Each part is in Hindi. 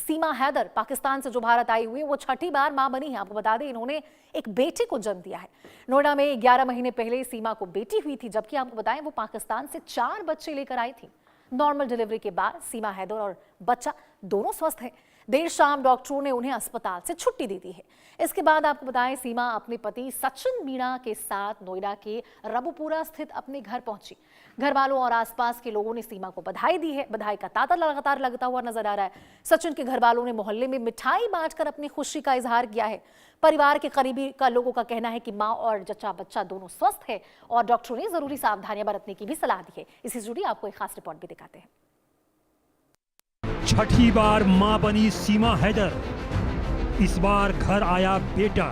सीमा हैदर पाकिस्तान से जो भारत आई हुई है वो छठी बार मां बनी है। आपको बता दें इन्होंने एक बेटे को जन्म दिया है। नोएडा में 11 महीने पहले सीमा को बेटी हुई थी, जबकि आपको बताएं वो पाकिस्तान से 4 बच्चे लेकर आई थी। नॉर्मल डिलीवरी के बाद सीमा हैदर और बच्चा दोनों स्वस्थ हैं। देर शाम डॉक्टरों ने उन्हें अस्पताल से छुट्टी दे दी है। इसके बाद आपको बताएं सीमा अपने पति सचिन मीणा के साथ नोएडा के रबुपुरा स्थित अपने घर पहुंची। घर वालों और आसपास के लोगों ने सीमा को बधाई दी है। बधाई का तांता लगातार लगता हुआ नजर आ रहा है। सचिन के घर वालों ने मोहल्ले में मिठाई बांटकर अपनी खुशी का इजहार किया है। परिवार के करीबी का लोगों का कहना है कि मां और जच्चा बच्चा दोनों स्वस्थ है और डॉक्टरों ने जरूरी सावधानियां बरतने की भी सलाह दी है। इससे जुड़ी आपको एक खास रिपोर्ट भी दिखाते हैं। छठी बार मां बनी सीमा हैदर, इस बार घर आया बेटा।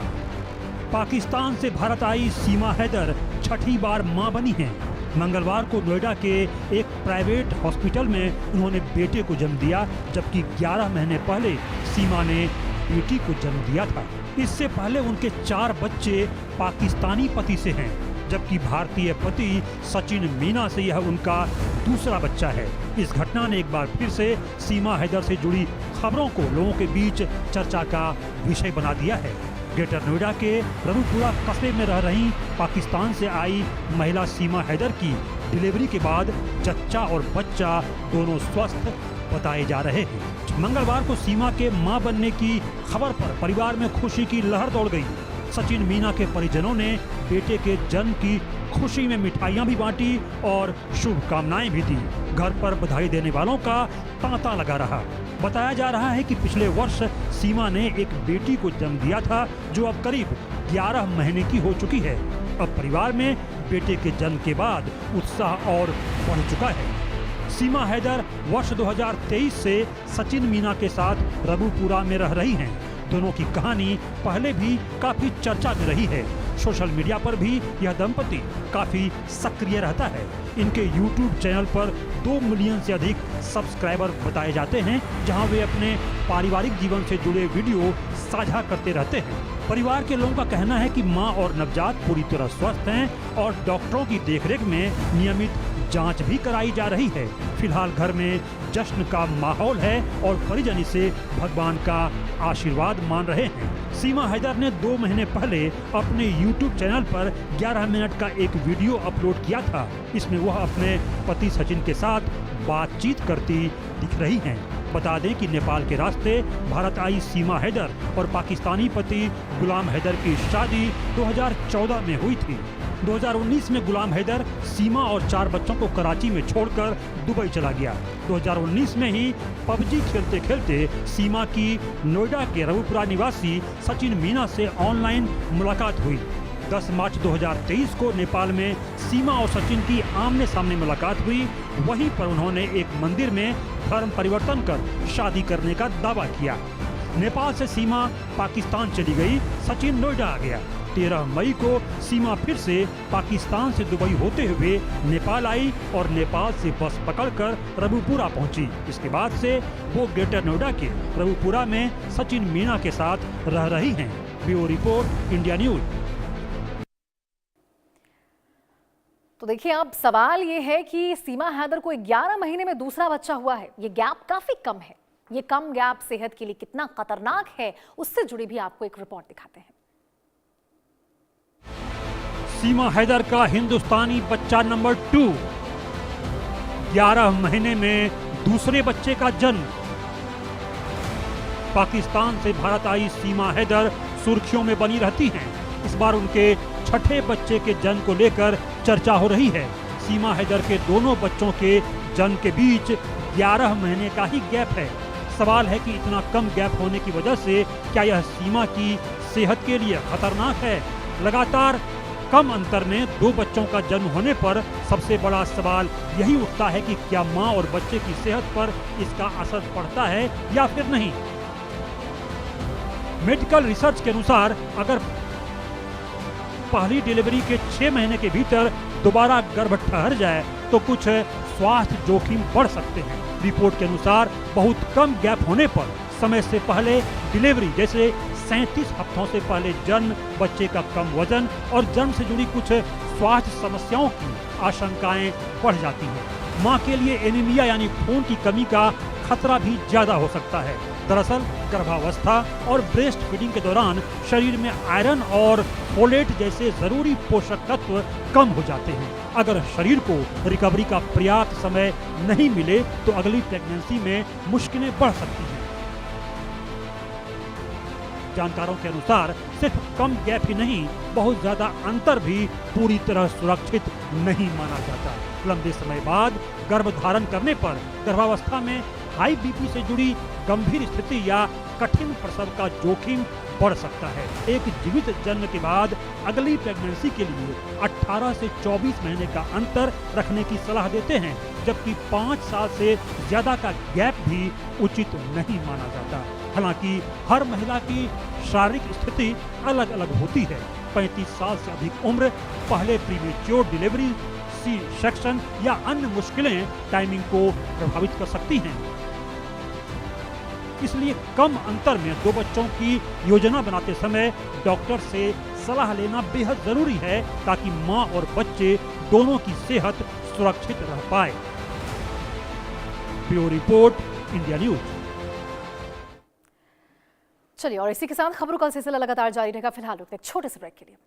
पाकिस्तान से भारत आई सीमा हैदर छठी बार मां बनी हैं। मंगलवार को नोएडा के एक प्राइवेट हॉस्पिटल में उन्होंने बेटे को जन्म दिया, जबकि 11 महीने पहले सीमा ने बेटी को जन्म दिया था। इससे पहले उनके 4 बच्चे पाकिस्तानी पति से हैं, जबकि भारतीय पति सचिन मीणा से यह उनका दूसरा बच्चा है। इस घटना ने एक बार फिर से सीमा हैदर से जुड़ी खबरों को लोगों के बीच चर्चा का विषय बना दिया है। ग्रेटर नोएडा के रबुपुरा कस्बे में रह रही पाकिस्तान से आई महिला सीमा हैदर की डिलीवरी के बाद जच्चा और बच्चा दोनों स्वस्थ बताए जा रहे हैं। मंगलवार को सीमा के मां बनने की खबर पर परिवार में खुशी की लहर दौड़ गई। सचिन मीणा के परिजनों ने बेटे के जन्म की खुशी में मिठाइयां भी बांटी और शुभकामनाएं भी दी। घर पर बधाई देने वालों का तांता लगा रहा। बताया जा रहा है कि पिछले वर्ष सीमा ने एक बेटी को जन्म दिया था, जो अब करीब 11 महीने की हो चुकी है। अब परिवार में बेटे के जन्म के बाद उत्साह और बढ़ चुका है। सीमा हैदर वर्ष 2023 से सचिन मीणा के साथ रबुपुरा में रह रही हैं। दोनों की कहानी पहले भी काफी चर्चा में रही है। सोशल मीडिया पर भी यह दंपति काफी सक्रिय रहता है। इनके YouTube चैनल पर 2 मिलियन से अधिक सब्सक्राइबर बताए जाते हैं, जहां वे अपने पारिवारिक जीवन से जुड़े वीडियो साझा करते रहते हैं। परिवार के लोगों का कहना है कि मां और नवजात पूरी तरह स्वस्थ हैं और डॉक्टरों की देखरेख में नियमित जांच भी कराई जा रही है। फिलहाल घर में जश्न का माहौल है और परिजन इसे भगवान का आशीर्वाद मान रहे हैं। सीमा हैदर ने 2 महीने पहले अपने YouTube चैनल पर 11 मिनट का एक वीडियो अपलोड किया था। इसमें वह अपने पति सचिन के साथ बातचीत करती दिख रही हैं। बता दें कि नेपाल के रास्ते भारत आई सीमा हैदर और पाकिस्तानी पति गुलाम हैदर की शादी 2014 में हुई थी। 2019 में गुलाम हैदर सीमा और 4 बच्चों को कराची में छोड़कर दुबई चला गया। 2019 में ही पबजी खेलते खेलते सीमा की नोएडा के रबुपुरा निवासी सचिन मीणा से ऑनलाइन मुलाकात हुई। 10 मार्च 2023 को नेपाल में सीमा और सचिन की आमने सामने मुलाकात हुई। वहीं पर उन्होंने एक मंदिर में धर्म परिवर्तन कर शादी करने का दावा किया। नेपाल से सीमा पाकिस्तान चली गई, सचिन नोएडा आ गया। 13 मई को सीमा फिर से पाकिस्तान से दुबई होते हुए नेपाल आई और नेपाल से बस पकड़कर रबुपुरा पहुंची। इसके बाद से वो ग्रेटर नोएडा के रबुपुरा में सचिन मीणा के साथ रह रही हैं। Bureau report, India news. तो देखिए, अब सवाल ये है कि सीमा हैदर को 11 महीने में दूसरा बच्चा हुआ है। ये गैप काफी कम है। ये कम गैप सेहत के लिए कितना खतरनाक है, उससे जुड़ी भी आपको एक रिपोर्ट दिखाते हैं। सीमा हैदर का हिंदुस्तानी बच्चा नंबर 2, 11 महीने में दूसरे बच्चे का जन्म। पाकिस्तान से भारत आई सीमा हैदर सुर्खियों में बनी रहती हैं। इस बार उनके छठे बच्चे के जन्म को लेकर चर्चा हो रही है। सीमा हैदर के दोनों बच्चों के जन्म के बीच 11 महीने का ही गैप है। सवाल है कि इतना कम गैप होने की वजह से क्या यह सीमा की सेहत के लिए खतरनाक है? लगातार कम अंतर में 2 बच्चों का जन्म होने पर सबसे बड़ा सवाल यही उठता है कि क्या मां और बच्चे की सेहत पर इसका असर पड़ता है या फिर नहीं। मेडिकल रिसर्च के अनुसार अगर पहली डिलीवरी के 6 महीने के भीतर दोबारा गर्भ ठहर जाए तो कुछ स्वास्थ्य जोखिम बढ़ सकते हैं। रिपोर्ट के अनुसार बहुत कम गैप होने पर समय से पहले डिलीवरी, जैसे 37 हफ्तों से पहले जन्म, बच्चे का कम वजन और जन्म से जुड़ी कुछ स्वास्थ्य समस्याओं की आशंकाएं बढ़ जाती हैं। मां के लिए एनीमिया यानी खून की कमी का खतरा भी ज्यादा हो सकता है। दरअसल गर्भावस्था और ब्रेस्ट फीडिंग के दौरान शरीर में आयरन और फोलेट जैसे जरूरी पोषक तत्व कम हो जाते हैं। अगर शरीर को रिकवरी का पर्याप्त समय नहीं मिले तो अगली प्रेगनेंसी में मुश्किलें बढ़ सकती हैं। जानकारों के अनुसार सिर्फ कम गैप ही नहीं, बहुत ज्यादा अंतर भी पूरी तरह सुरक्षित नहीं माना जाता। लंबे समय बाद गर्भधारण करने पर गर्भावस्था में हाई बीपी से जुड़ी गंभीर स्थिति या कठिन प्रसव का जोखिम बढ़ सकता है। एक जीवित जन्म के बाद अगली प्रेगनेंसी के लिए 18 से 24 महीने का अंतर रखने की सलाह देते हैं, जबकि 5 साल से ज्यादा का गैप भी उचित नहीं माना जाता। हालांकि हर महिला की शारीरिक स्थिति अलग अलग होती है। 35 साल से अधिक उम्र, पहले प्रीमेच्योर डिलीवरी, सी सेक्शन या अन्य मुश्किलें टाइमिंग को प्रभावित कर सकती हैं। इसलिए कम अंतर में 2 बच्चों की योजना बनाते समय डॉक्टर से सलाह लेना बेहद जरूरी है, ताकि मां और बच्चे दोनों की सेहत सुरक्षित रह पाए। Bureau report, India news. चलिए, और इसी के साथ खबरों का सिलसिला लगातार जारी रहेगा। फिलहाल रुकते हैं एक छोटे से ब्रेक के लिए।